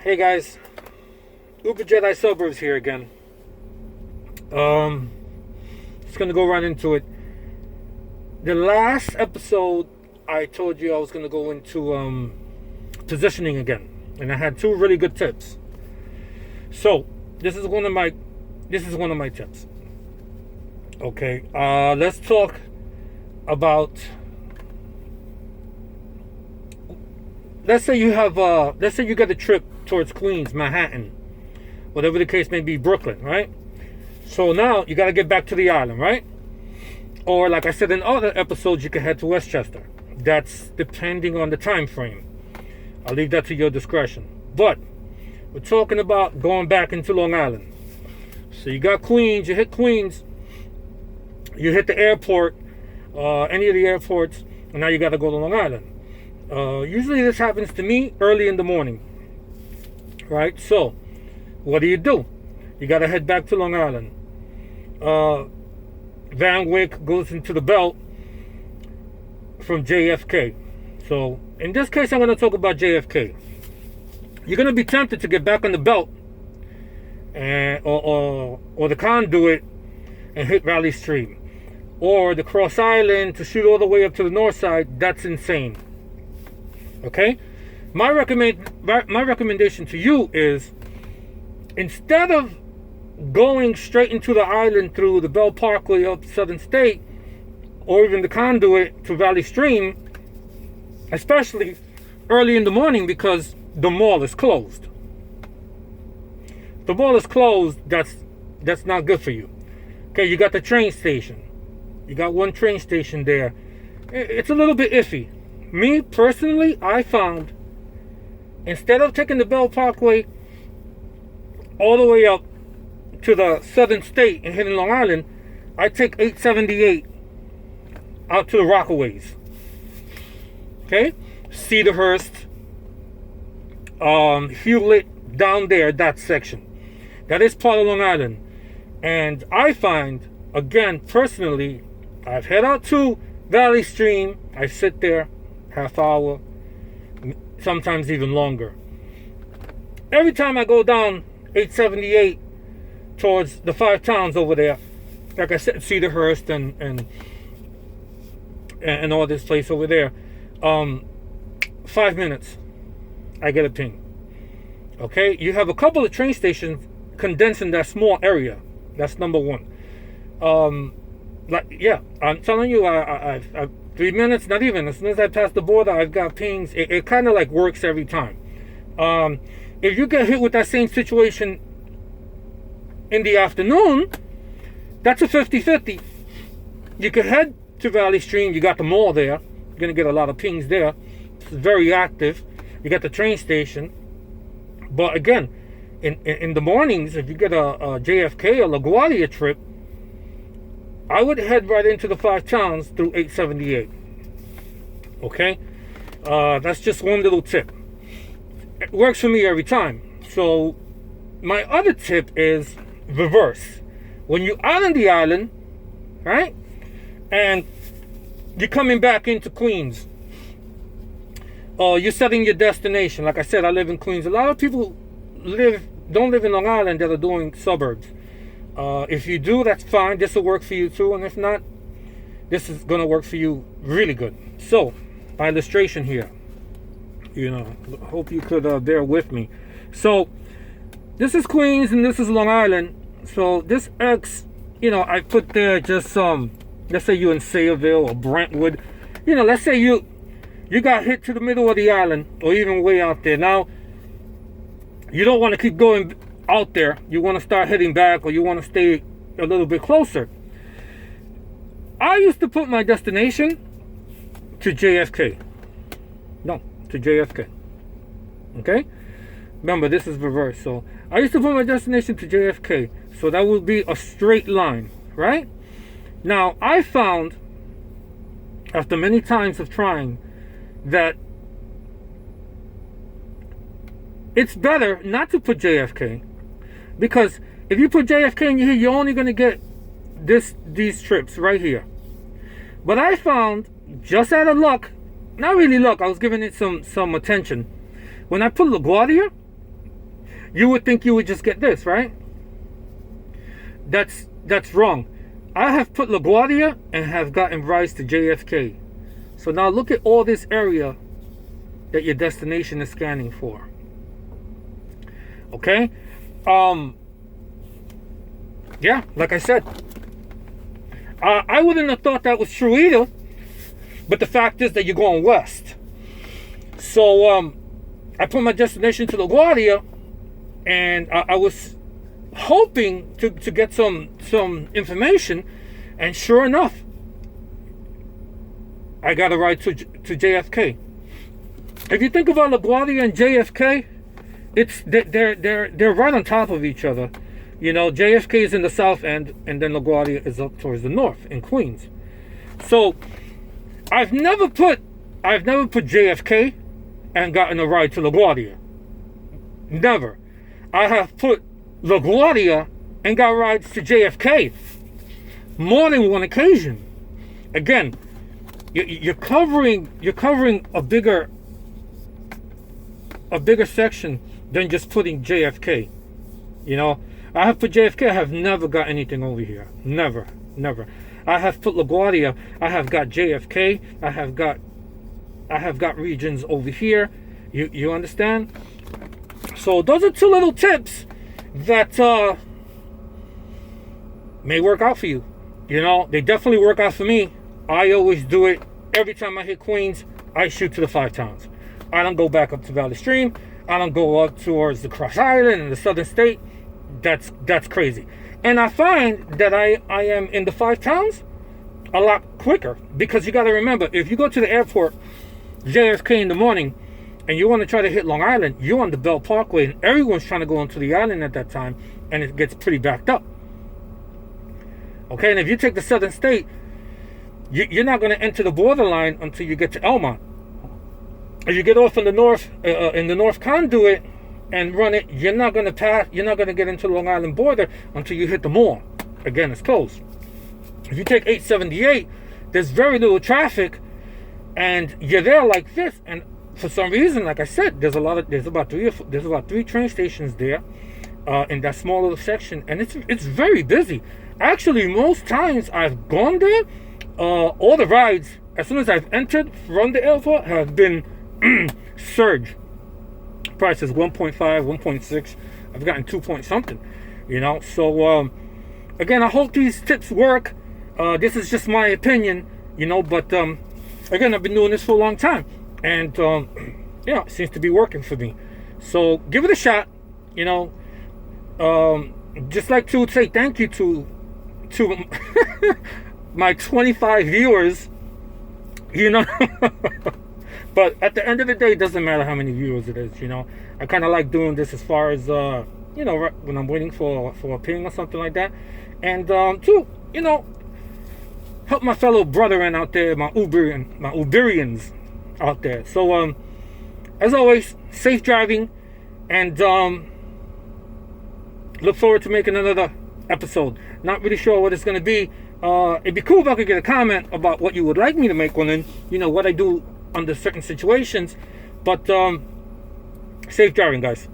Hey guys, Uber Jedi Suburbs here again. Just gonna go right into it. The last episode, I told you I was gonna go into positioning again, and I had two really good tips. So this is one of my tips. Okay, let's talk about. Let's say you get a trip towards Queens, Manhattan, whatever the case may be, Brooklyn, right? So now you got to get back to the island, right? Or like I said in other episodes, you can head to Westchester. That's depending on the time frame. I'll leave that to your discretion. But we're talking about going back into Long Island. So you got Queens, you hit Queens, you hit the airport, any of the airports, and now you got to go to Long Island. Usually this happens to me early in the morning, right? So what do? You got to head back to Long Island. Van Wyck goes into the belt from JFK. So in this case, I'm going to talk about JFK. You're going to be tempted to get back on the belt and or the conduit and hit Valley Stream, or the Cross Island to shoot all the way up to the north side. That's insane. Okay, my recommendation to you is, instead of going straight into the island through the Bell Parkway up Southern State, or even the conduit to Valley Stream, especially early in the morning, because the mall is closed. The mall is closed. That's not good for you. Okay, you got the train station. You got one train station there. It's a little bit iffy. Me personally, I found, instead of taking the Bell Parkway all the way up to the Southern State and hitting Long Island, I take 878 out to the Rockaways. Okay, Cedarhurst, Hewlett, down there, that section. That is part of Long Island. And I find, again, personally, I've head out to Valley Stream. I sit there half hour, sometimes even longer. Every time I go down 878 towards the five towns over there, like I said, Cedarhurst and all this place over there, 5 minutes, I get a ping. Okay, you have a couple of train stations condensed in that small area. That's number one. I'm telling you, I've 3 minutes, not even. As soon as I pass the border, I've got pings. It kind of like works every time. If you get hit with that same situation in the afternoon, that's a 50-50. You can head to Valley Stream. You got the mall there. You're going to get a lot of pings there. It's very active. You got the train station. But again, in the mornings, if you get a JFK or LaGuardia trip, I would head right into the five towns through 878. Okay? That's just one little tip. It works for me every time. So, my other tip is reverse. When you're out on the island, right? And you're coming back into Queens, you're setting your destination. Like I said, I live in Queens. A lot of people don't live in Long Island that are doing suburbs. If you do, that's fine. This will work for you too. And if not, this is going to work for you really good. So, my illustration here, hope you could bear with me. So, this is Queens and this is Long Island. So, this X, I put there just let's say you're in Sayreville or Brentwood. Let's say you got hit to the middle of the island or even way out there. Now, you don't want to keep going out there. You want to start heading back, or you want to stay a little bit closer. I used to put my destination to JFK. No, to JFK. Okay? Remember, this is reverse. So I used to put my destination to JFK. So that would be a straight line, right? Now, I found, after many times of trying, that it's better not to put JFK. Because if you put JFK in here, you're only going to get these trips right here. But I found, just out of luck, not really luck, I was giving it some attention. When I put LaGuardia, you would think you would just get this, right? That's wrong. I have put LaGuardia and have gotten rides to JFK. So now look at all this area that your destination is scanning for. Okay? Yeah, like I said, I wouldn't have thought that was true either. But the fact is that you're going west. So I put my destination to LaGuardia, and I was hoping to get some information, and sure enough, I got a ride to JFK. If you think about LaGuardia and JFK, they're right on top of each other. You know, JFK is in the south end, and then LaGuardia is up towards the north in Queens. So I've never put JFK and gotten a ride to LaGuardia. Never. I have put LaGuardia and got rides to JFK more than one occasion. Again, you're covering a bigger section than just putting JFK. You know, I have put JFK. I have never got anything over here. Never. I have put LaGuardia. I have got JFK. I have got regions over here. You understand? So those are two little tips that may work out for you. You know, they definitely work out for me. I always do it. Every time I hit Queens, I shoot to the 5 towns. I don't go back up to Valley Stream. I don't go up towards the Cross Island and the Southern State. That's crazy. And I find that I am in the 5 towns a lot quicker, because you got to remember, if you go to the airport, JFK in the morning, and you want to try to hit Long Island, you're on the Belt Parkway, and everyone's trying to go onto the island at that time, and it gets pretty backed up. Okay, and if you take the Southern State, you're not going to enter the borderline until you get to Elmont. If you get off in the North Conduit and run it, you're not going to get into the Long Island border until you hit the mall. Again, it's closed. If you take 878, there's very little traffic, and you're there like this. And for some reason, like I said, there's about 3 train stations there in that small little section, and it's very busy. Actually, most times I've gone there, all the rides, as soon as I've entered from the airport, have been surge. Prices 1.5, 1.6. I've gotten 2 point something. You know, so again, I hope these tips work. This is just my opinion, you know, but again, I've been doing this for a long time, and yeah, it seems to be working for me. So give it a shot, you know. Just like to say thank you to my 25 viewers, you know. But at the end of the day, it doesn't matter how many viewers it is, you know. I kind of like doing this as far as you know, when I'm waiting for a ping or something like that, and to, you know, help my fellow brethren out there, my Uberians out there. So as always, safe driving, and look forward to making another episode. Not really sure what it's going to be. It'd be cool if I could get a comment about what you would like me to make one in, you know, what I do under certain situations. But safe driving, guys.